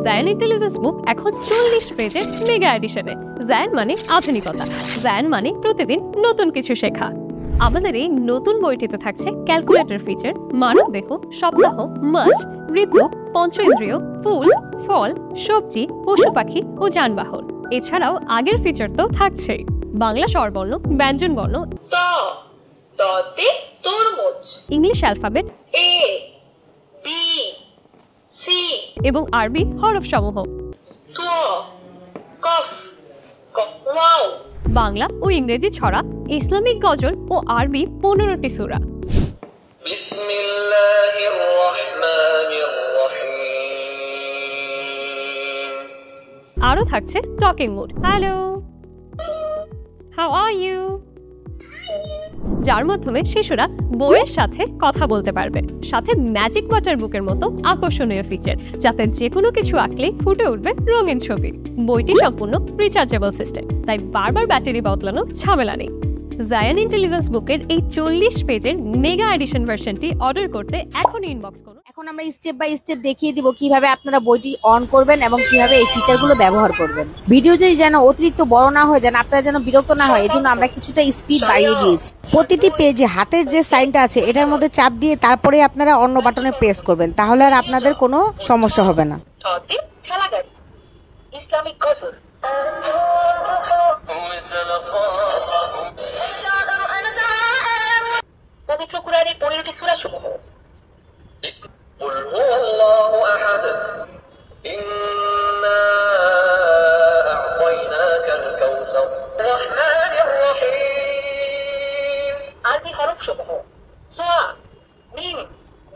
Zayan intelligence বুক এখন 40 পেজের mega এডিশনে। Zayan মানে আধুনিকতা, জায়ান মানে প্রতিদিন নতুন কিছু শেখা। আমাদের এই নতুন বইটিতে থাকছে ক্যালকুলেটর ফিচার, মানব দেহ, সপ্তাহ, মাস, ঋতু, পঞ্চেন্দ্রিয়, ফুল, ফল, সবজি, পশু পাখি ও যানবাহন। এছাড়াও আগের ফিচার তো থাকছেই, বাংলা স্বরবর্ণ, ব্যঞ্জন বর্ণ, ইংলিশ অ্যালফাবেট, এবং আরবি হরফ সমূহ, বাংলা ও ইংরেজি ছড়া, ইসলামিক গজল ও আরবি 15টি সূরা। আরো থাকছে talking mode, hello, how are you, যার মাধ্যমে শিশুরা বইয়ের সাথে কথা বলতে পারবে। সাথে ম্যাজিক ওয়াটার বুকের মতো আকর্ষণীয় ফিচার, যাতে যে কোনো কিছু আঁকলে ফুটে উঠবে রঙিন ছবি। বইটি সম্পূর্ণ রিচার্জেবল সিস্টেম, তাই বারবার ব্যাটারি বদলানো ঝামেলা নেই। জায়ান ইন্টেলিজেন্স বুকের এই 40 পেজের মেগা এডিশন ভার্সনটি অর্ডার করতে এখনই ইনবক্স করুন। এখন আমরা স্টেপ বাই স্টেপ দেখিয়ে দিব কিভাবে আপনারা বইটি অন করবেন এবং কিভাবে এই ফিচারগুলো ব্যবহার করবেন। ভিডিওটি যেন অতিরিক্ত বড় না হয়, যেন আপনারা যেন বিরক্ত না হয়, এজন্য আমরা কিছুটা স্পিড বাড়িয়ে দিয়েছি। প্রতিটি পেজে হাতের যে সাইনটা আছে এটার মধ্যে চাপ দিয়ে তারপরে আপনারা অন্য বাটনে প্রেস করবেন, তাহলে আর আপনাদের কোনো সমস্যা হবে না। ইসলামিক গজল, পবিত্র কুরআনের 15টি সূরা সমূহ, কুল হুয়াল্লাহু আহাদ, ইন্না আ'তাইনাকাল কাউসার, রাহমানির রহিম, আরবি হরফ সমূহ, সা, মিম,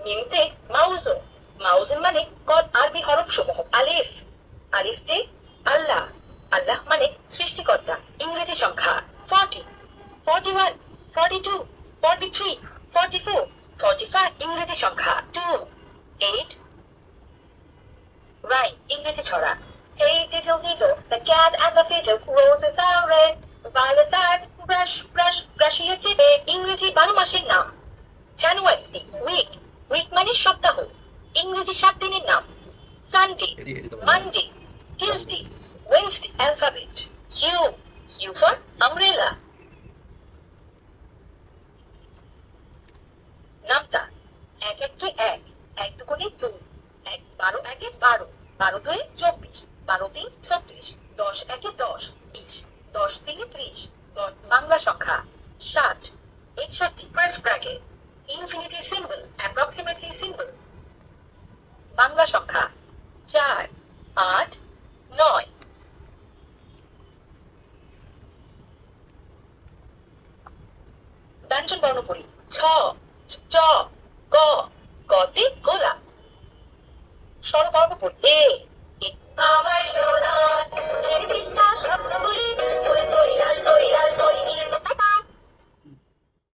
মিমতে মাউজুন, মাউজুন মানে কদ, আরবি হরফ সমূহ, আলিফ, আলিফতে আল্লাহ, আল্লাহ মানে সৃষ্টিকর্তা, ইংরেজি সংখ্যা 40, 41, 42, 43, 44, 45, ইংরেজি সংখ্যা 2, 8, right, ইংরেজি ছড়া, hey diddle diddle, the cat and the fiddle, roses are red, violets are brush, brush, brushing your teeth, ইংরেজি 12 মাসের নাম, জানুয়ারি, উইক, উইক মানে সপ্তাহ, ইংরেজি 7 দিনের নাম, Sunday, Monday, Tuesday, Wednesday, alphabet, U for umbrella, নামতা, 1 1 1, 1 2 2, 12 1 12, 12 2 24, 12 3 36, 10 1 10, 20, 10 3 30, বাংলা সংখ্যা 60, 61, press bracket, infinity symbol, approximately symbol, Bangla সংখ্যা 4, 8, 9, ব্যঞ্জন বর্ণ পড়ি, ছ, চ, গ, গতে গোলাপ, স্বরবর্ণ পড়ি, এ,